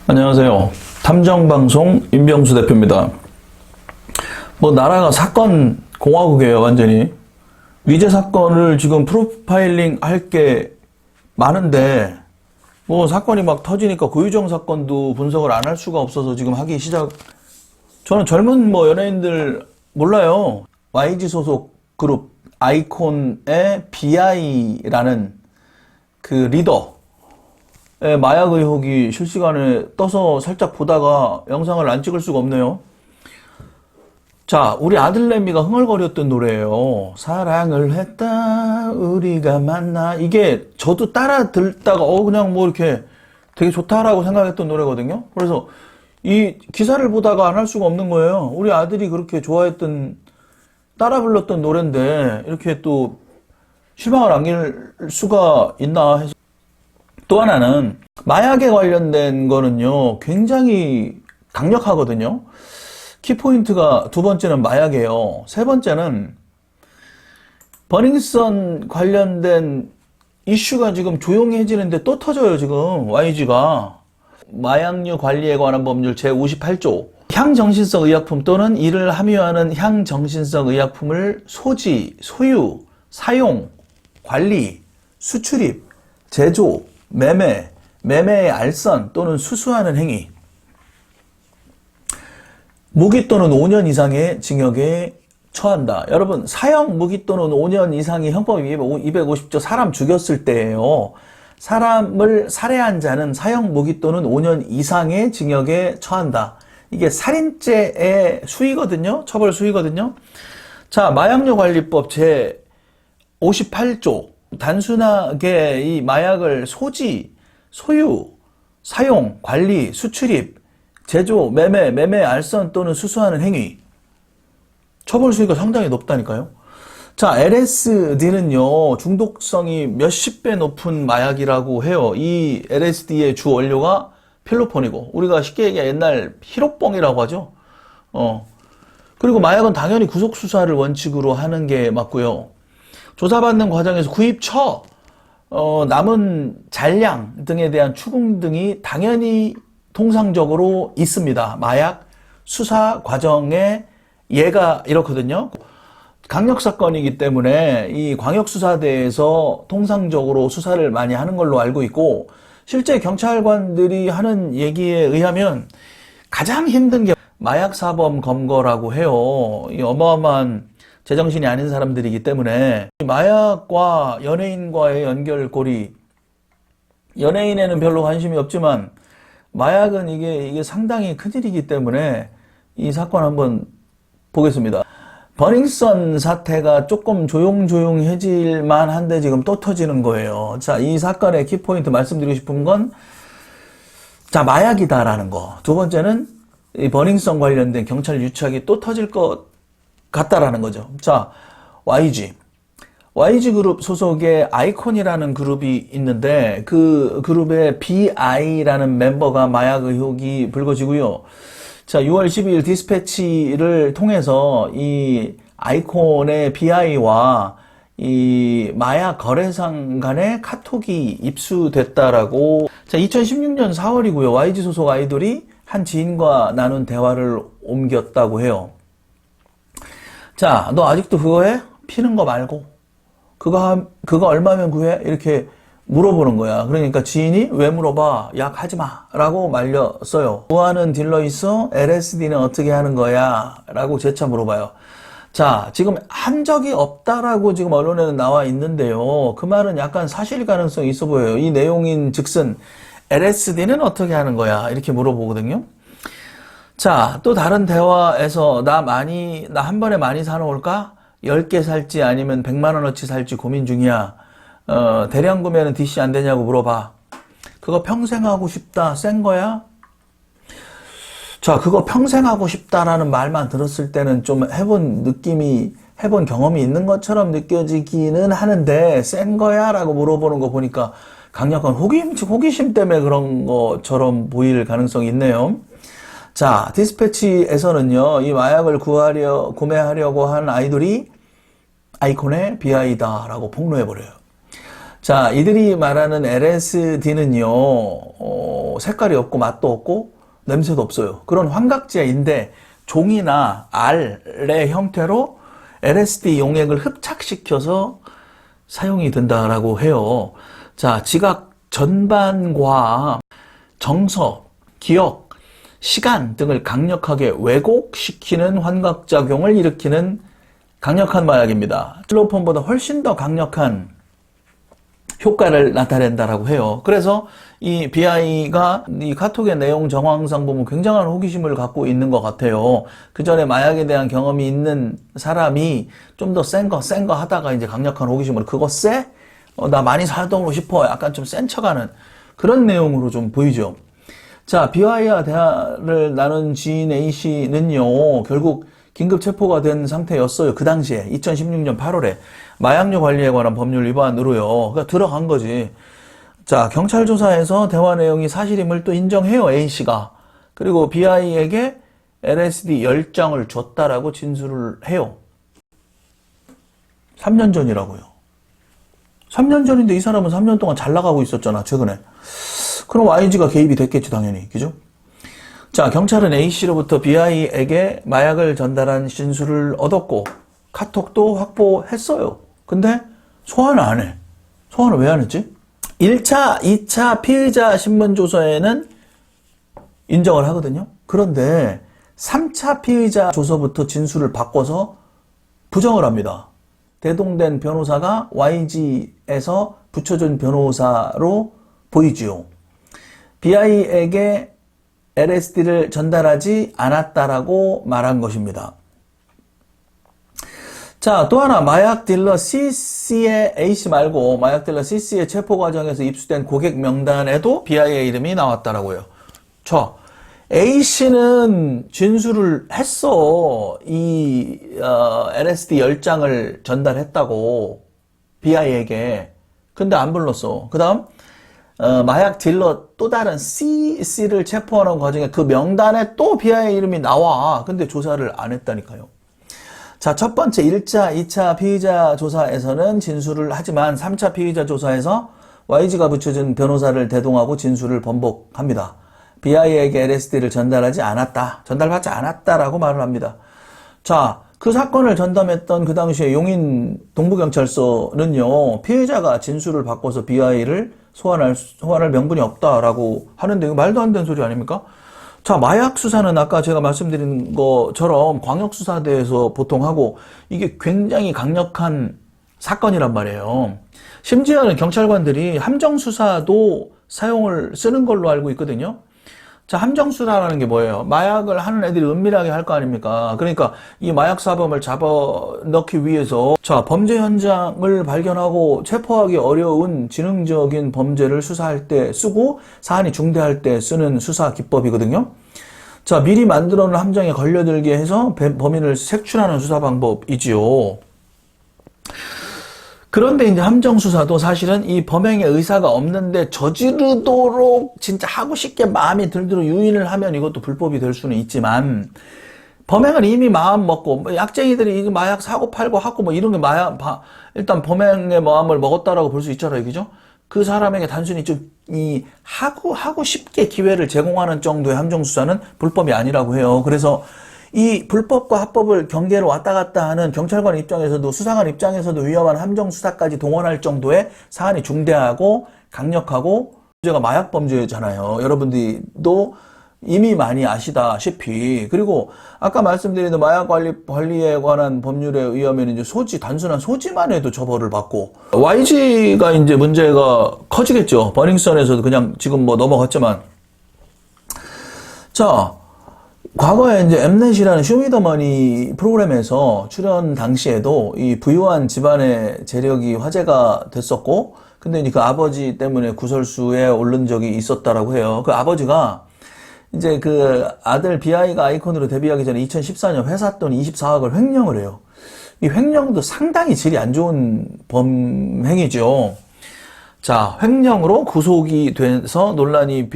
안녕하세요. 탐정방송 임병수 대표입니다. 나라가 사건 공화국이에요, 완전히. 위제 사건을 지금 프로파일링 할 게 많은데, 사건이 막 터지니까 고유정 사건도 분석을 안 할 수가 없어서 지금 하기 시작. 저는 젊은 연예인들 몰라요. YG 소속 그룹 아이콘의 BI라는 그 리더. 마약 의혹이 실시간에 떠서 살짝 보다가 영상을 안 찍을 수가 없네요. 자, 우리 아들내미가 흥얼거렸던 노래예요. 사랑을 했다 우리가 만나. 이게 저도 따라 듣다가 그냥 이렇게 되게 좋다라고 생각했던 노래거든요. 그래서 이 기사를 보다가 안 할 수가 없는 거예요. 우리 아들이 그렇게 좋아했던, 따라 불렀던 노래인데 이렇게 또 실망을 안길 수가 있나 해서. 또 하나는 마약에 관련된 거는요, 굉장히 강력하거든요. 키포인트가 두 번째는 마약이에요. 세 번째는 버닝썬 관련된 이슈가 지금 조용해지는데 또 터져요, 지금 YG가. 마약류 관리에 관한 법률 제58조. 향정신성 의약품 또는 이를 함유하는 향정신성 의약품을 소지, 소유, 사용, 관리, 수출입, 제조, 매매의 알선 또는 수수하는 행위. 무기 또는 5년 이상의 징역에 처한다. 여러분, 사형 무기 또는 5년 이상의 형법 250조 사람 죽였을 때예요. 사람을 살해한 자는 사형 무기 또는 5년 이상의 징역에 처한다. 이게 살인죄의 수위거든요. 처벌 수위거든요. 자, 마약류 관리법 제 58조. 단순하게 이 마약을 소지, 소유, 사용, 관리, 수출입, 제조, 매매, 알선 또는 수수하는 행위. 처벌 수위가 상당히 높다니까요. 자, LSD는요, 중독성이 몇십 배 높은 마약이라고 해요. 이 LSD의 주 원료가 필로폰이고, 우리가 쉽게 얘기해 옛날 히로뽕이라고 하죠. 그리고 마약은 당연히 구속수사를 원칙으로 하는 게 맞고요. 조사받는 과정에서 구입처, 남은 잔량 등에 대한 추궁 등이 당연히 통상적으로 있습니다. 마약 수사 과정에 예가 이렇거든요. 강력사건이기 때문에 이 광역수사대에서 통상적으로 수사를 많이 하는 걸로 알고 있고, 실제 경찰관들이 하는 얘기에 의하면 가장 힘든 게 마약사범 검거라고 해요. 이 어마어마한 제정신이 아닌 사람들이기 때문에 마약과 연예인과의 연결고리, 연예인에는 별로 관심이 없지만 마약은 이게 상당히 큰일이기 때문에 이 사건 한번 보겠습니다. 버닝썬 사태가 조금 조용해질만 한데 지금 또 터지는 거예요. 자, 이 사건의 키포인트 말씀드리고 싶은 건, 자, 마약이다라는 거. 두 번째는 이 버닝썬 관련된 경찰 유착이 또 터질 것 같다라는 거죠. 자, YG 그룹 소속의 아이콘이라는 그룹이 있는데, 그 그룹의 BI라는 멤버가 마약 의혹이 불거지고요. 자, 6월 12일 디스패치를 통해서 이 아이콘의 BI와 이 마약 거래상 간의 카톡이 입수됐다라고. 자, 2016년 4월이고요. YG 소속 아이돌이 한 지인과 나눈 대화를 옮겼다고 해요. 자, 너 아직도 그거 해? 피는 거 말고. 그거 얼마면 구해? 이렇게 물어보는 거야. 그러니까 지인이 왜 물어봐? 약 하지 마. 라고 말렸어요. 좋아하는 딜러 있어? LSD는 어떻게 하는 거야? 라고 재차 물어봐요. 자, 지금 한 적이 없다라고 지금 언론에는 나와 있는데요. 그 말은 약간 사실 가능성이 있어 보여요. 이 내용인 즉슨 LSD는 어떻게 하는 거야? 이렇게 물어보거든요. 자, 또 다른 대화에서 나 한 번에 많이 사놓을까? 10개 살지 아니면 100만 원어치 살지 고민 중이야. 대량 구매는 DC 안 되냐고 물어봐. 그거 평생 하고 싶다. 센 거야? 자, 그거 평생 하고 싶다라는 말만 들었을 때는 좀 해본 경험이 있는 것처럼 느껴지기는 하는데, 센 거야? 라고 물어보는 거 보니까 강력한 호기심 때문에 그런 것처럼 보일 가능성이 있네요. 자, 디스패치에서는요, 이 마약을 구매하려고 한 아이돌이 아이콘의 BI다라고 폭로해버려요. 자, 이들이 말하는 LSD는요, 색깔이 없고 맛도 없고 냄새도 없어요. 그런 환각제인데 종이나 알의 형태로 LSD 용액을 흡착시켜서 사용이 된다라고 해요. 자, 지각 전반과 정서, 기억, 시간 등을 강력하게 왜곡시키는 환각작용을 일으키는 강력한 마약입니다. 클로폰보다 훨씬 더 강력한 효과를 나타낸다라고 해요. 그래서 이 BI가 이 카톡의 내용 정황상 보면 굉장한 호기심을 갖고 있는 것 같아요. 그 전에 마약에 대한 경험이 있는 사람이 좀 더 센 거 하다가 이제 강력한 호기심으로 그거 쎄? 나 많이 사동하고 싶어. 약간 좀 센 척하는 그런 내용으로 좀 보이죠. 자, BI와 대화를 나눈 지인 A씨는요, 결국 긴급 체포가 된 상태였어요. 그 당시에 2016년 8월에 마약류 관리에 관한 법률 위반으로요. 그러니까 들어간 거지. 자, 경찰 조사에서 대화 내용이 사실임을 또 인정해요. A씨가. 그리고 BI에게 LSD 10장을 줬다라고 진술을 해요. 3년 전이라고요. 3년 전인데 이 사람은 3년 동안 잘 나가고 있었잖아, 최근에. 그럼 YG가 개입이 됐겠지, 당연히. 그죠? 자, 경찰은 A씨로부터 BI에게 마약을 전달한 진술을 얻었고 카톡도 확보했어요. 근데 소환을 안 해. 소환을 왜 안 했지? 1차, 2차 피의자 신문조서에는 인정을 하거든요. 그런데 3차 피의자 조서부터 진술을 바꿔서 부정을 합니다. 대동된 변호사가 YG에서 붙여준 변호사로 보이지요. BI에게 LSD를 전달하지 않았다라고 말한 것입니다. 자, 또 하나 마약 딜러 CC의 A씨 말고 마약 딜러 CC의 체포 과정에서 입수된 고객 명단에도 BI의 이름이 나왔다라고요. 자, A씨는 진술을 했어. 이 LSD 10장을 전달했다고 BI에게. 근데 안 불렀어. 그 다음 마약 딜러 또 다른 CC를 체포하는 과정에 그 명단에 또 BI의 이름이 나와. 근데 조사를 안 했다니까요. 자, 첫 번째 1차, 2차 피의자 조사에서는 진술을 하지만 3차 피의자 조사에서 YG가 붙여준 변호사를 대동하고 진술을 번복합니다. BI에게 LSD를 전달하지 않았다. 전달받지 않았다라고 말을 합니다. 자, 그 사건을 전담했던 그 당시에 용인 동부경찰서는요, 피의자가 진술을 바꿔서 BI를 소환할 명분이 없다라고 하는데 이거 말도 안 되는 소리 아닙니까? 자, 마약 수사는 아까 제가 말씀드린 것처럼 광역수사대에서 보통 하고 이게 굉장히 강력한 사건이란 말이에요. 심지어는 경찰관들이 함정수사도 쓰는 걸로 알고 있거든요. 자, 함정수사라는 게 뭐예요? 마약을 하는 애들이 은밀하게 할 거 아닙니까? 그러니까 이 마약 사범을 잡아넣기 위해서 자, 범죄 현장을 발견하고 체포하기 어려운 지능적인 범죄를 수사할 때 쓰고 사안이 중대할 때 쓰는 수사 기법이거든요. 자, 미리 만들어 놓은 함정에 걸려들게 해서 범인을 색출하는 수사 방법이지요. 그런데 이제 함정수사도 사실은 이 범행의 의사가 없는데 저지르도록 진짜 하고 싶게 마음이 들도록 유인을 하면 이것도 불법이 될 수는 있지만 범행을 이미 마음 먹고 약쟁이들이 마약 사고 팔고 하고 뭐 이런 게 일단 범행의 마음을 먹었다라고 볼 수 있잖아요. 그죠? 그 사람에게 단순히 좀 하고 싶게 기회를 제공하는 정도의 함정수사는 불법이 아니라고 해요. 그래서 이 불법과 합법을 경계로 왔다 갔다 하는 경찰관 입장에서도 수사관 입장에서도 위험한 함정수사까지 동원할 정도의 사안이 중대하고 강력하고 문제가 마약 범죄잖아요. 여러분들도 이미 많이 아시다시피. 그리고 아까 말씀드린 마약 관리에 관한 법률에 의하면 이제 단순한 소지만 해도 처벌을 받고 YG가 이제 문제가 커지겠죠. 버닝썬에서도 그냥 지금 뭐 넘어갔지만. 자, 과거에 이제 엠넷이라는 쇼미더머니 프로그램에서 출연 당시에도 이 부유한 집안의 재력이 화제가 됐었고, 근데 이제 그 아버지 때문에 구설수에 오른 적이 있었다라고 해요. 그 아버지가 이제 그 아들 BI가 아이콘으로 데뷔하기 전에 2014년 회사 돈 24억을 횡령을 해요. 이 횡령도 상당히 질이 안 좋은 범행이죠. 자, 횡령으로 구속이 돼서 논란을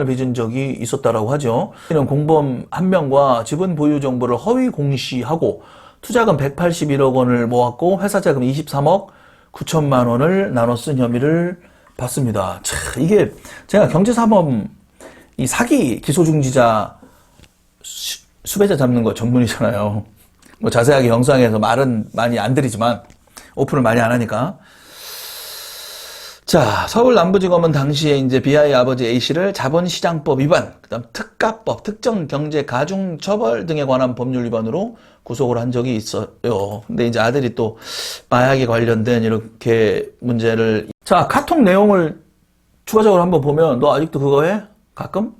빚은 적이 있었다라고 하죠. 이는 공범 한 명과 지분 보유 정보를 허위 공시하고 투자금 181억 원을 모았고 회사 자금 23억, 9천만 원을 나눠 쓴 혐의를 받습니다. 차, 이게 제가 경제사범 이 사기 기소중지자 수배자 잡는 거 전문이잖아요. 뭐 자세하게 영상에서 말은 많이 안 드리지만 오픈을 많이 안 하니까. 자, 서울 남부지검은 당시에 이제 BI 아버지 A씨를 자본시장법 위반, 그다음 특가법, 특정경제가중처벌 등에 관한 법률 위반으로 구속을 한 적이 있어요. 근데 이제 아들이 또 마약에 관련된 이렇게 문제를. 자, 카톡 내용을 추가적으로 한번 보면, 너 아직도 그거 해? 가끔?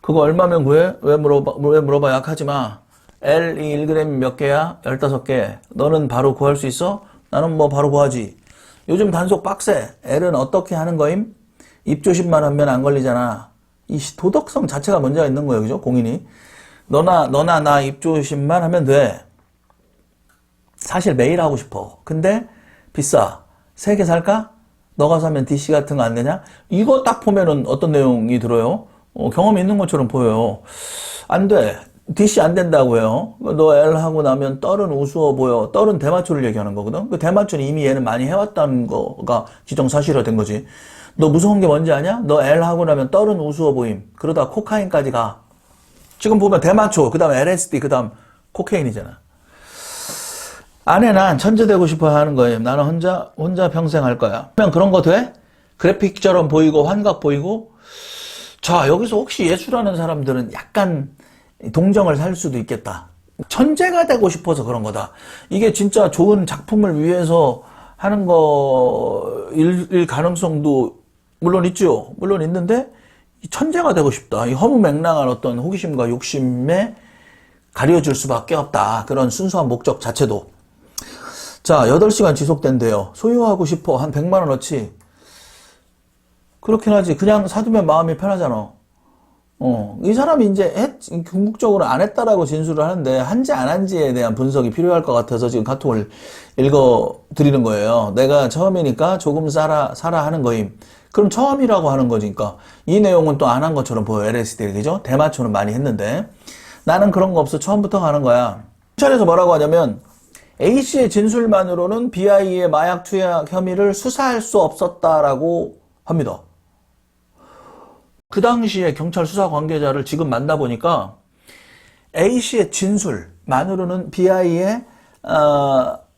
그거 얼마면 구해? 왜 물어봐? 약하지 마. L 1g 몇 개야? 15개. 너는 바로 구할 수 있어? 나는 뭐 바로 구하지. 요즘 단속 빡세. L은 어떻게 하는 거임? 입조심만 하면 안 걸리잖아. 이 도덕성 자체가 문제가 있는 거예요. 그죠? 공인이. 너나 나 입조심만 하면 돼. 사실 매일 하고 싶어. 근데 비싸. 3개 살까? 너가 사면 DC 같은 거 안 되냐? 이거 딱 보면은 어떤 내용이 들어요? 경험이 있는 것처럼 보여요. 안 돼. DC 안 된다고요. 너 L 하고 나면 떨은 우스워 보여. 떨은 대마초를 얘기하는 거거든. 그 대마초는 이미 얘는 많이 해왔다는 거가 기정사실화된 거지. 너 무서운 게 뭔지 아냐? 너 L 하고 나면 떨은 우스워 보임. 그러다 코카인까지 가. 지금 보면 대마초, 그 다음 LSD, 그 다음 코케인이잖아. 아내 난 천재 되고 싶어 하는 거예요. 나는 혼자 평생 할 거야. 그냥 그런 거 돼? 그래픽처럼 보이고 환각 보이고. 자, 여기서 혹시 예술하는 사람들은 약간 동정을 살 수도 있겠다. 천재가 되고 싶어서 그런 거다. 이게 진짜 좋은 작품을 위해서 하는 거일 가능성도 물론 있죠. 물론 있는데 천재가 되고 싶다. 이 허무맹랑한 어떤 호기심과 욕심에 가려질 수밖에 없다. 그런 순수한 목적 자체도. 자, 8시간 지속된대요. 소유하고 싶어. 한 100만 원어치. 그렇긴 하지. 그냥 사두면 마음이 편하잖아. 이 사람이 이제 궁극적으로 안 했다라고 진술을 하는데 한지 안 한지에 대한 분석이 필요할 것 같아서 지금 카톡을 읽어 드리는 거예요. 내가 처음이니까 조금 사라 하는 거임. 그럼 처음이라고 하는 거니까 이 내용은 또 안 한 것처럼 보여. LSD, 그죠? 대마초는 많이 했는데 나는 그런 거 없어. 처음부터 가는 거야. 경찰에서 뭐라고 하냐면 A씨의 진술만으로는 BI의 마약 투약 혐의를 수사할 수 없었다라고 합니다. 그 당시에 경찰 수사 관계자를 지금 만나보니까 A씨의 진술만으로는 BI의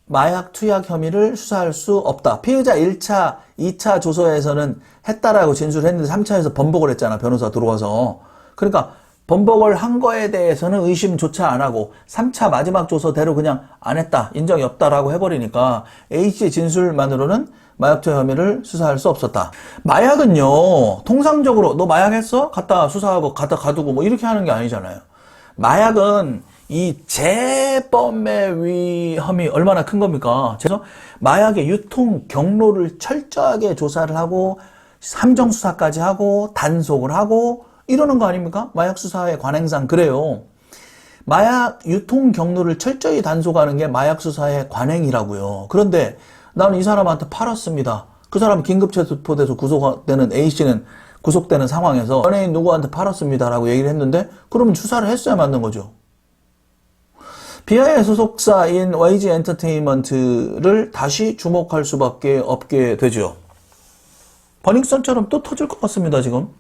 마약 투약 혐의를 수사할 수 없다. 피의자 1차, 2차 조서에서는 했다라고 진술했는데 3차에서 번복을 했잖아. 변호사 들어와서. 그러니까 번복을 한 거에 대해서는 의심조차 안 하고 3차 마지막 조서대로 그냥 안 했다. 인정이 없다라고 해버리니까 A씨의 진술만으로는 마약 투약 혐의를 수사할 수 없었다. 마약은요, 통상적으로 너 마약 했어? 갖다 수사하고 갖다 가두고 뭐 이렇게 하는 게 아니잖아요. 마약은 이 재범의 위험이 얼마나 큰 겁니까? 그래서 마약의 유통 경로를 철저하게 조사를 하고 함정 수사까지 하고 단속을 하고 이러는 거 아닙니까? 마약 수사의 관행상 그래요. 마약 유통 경로를 철저히 단속하는 게 마약 수사의 관행이라고요. 그런데 나는 이 사람한테 팔았습니다. 그 사람 긴급체포돼서 구속되는 A씨는 구속되는 상황에서 연예인 누구한테 팔았습니다라고 얘기를 했는데 그러면 수사를 했어야 맞는 거죠. BI의 소속사인 YG 엔터테인먼트를 다시 주목할 수밖에 없게 되죠. 버닝썬처럼 또 터질 것 같습니다, 지금.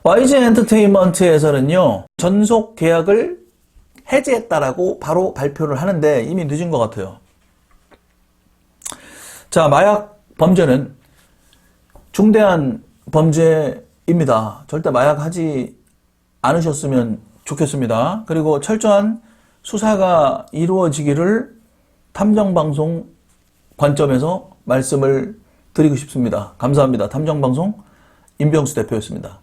YG 엔터테인먼트에서는요, 전속 계약을 해지했다라고 바로 발표를 하는데 이미 늦은 것 같아요. 자, 마약 범죄는 중대한 범죄입니다. 절대 마약 하지 않으셨으면 좋겠습니다. 그리고 철저한 수사가 이루어지기를 탐정방송 관점에서 말씀을 드리고 싶습니다. 감사합니다. 탐정방송 임병수 대표였습니다.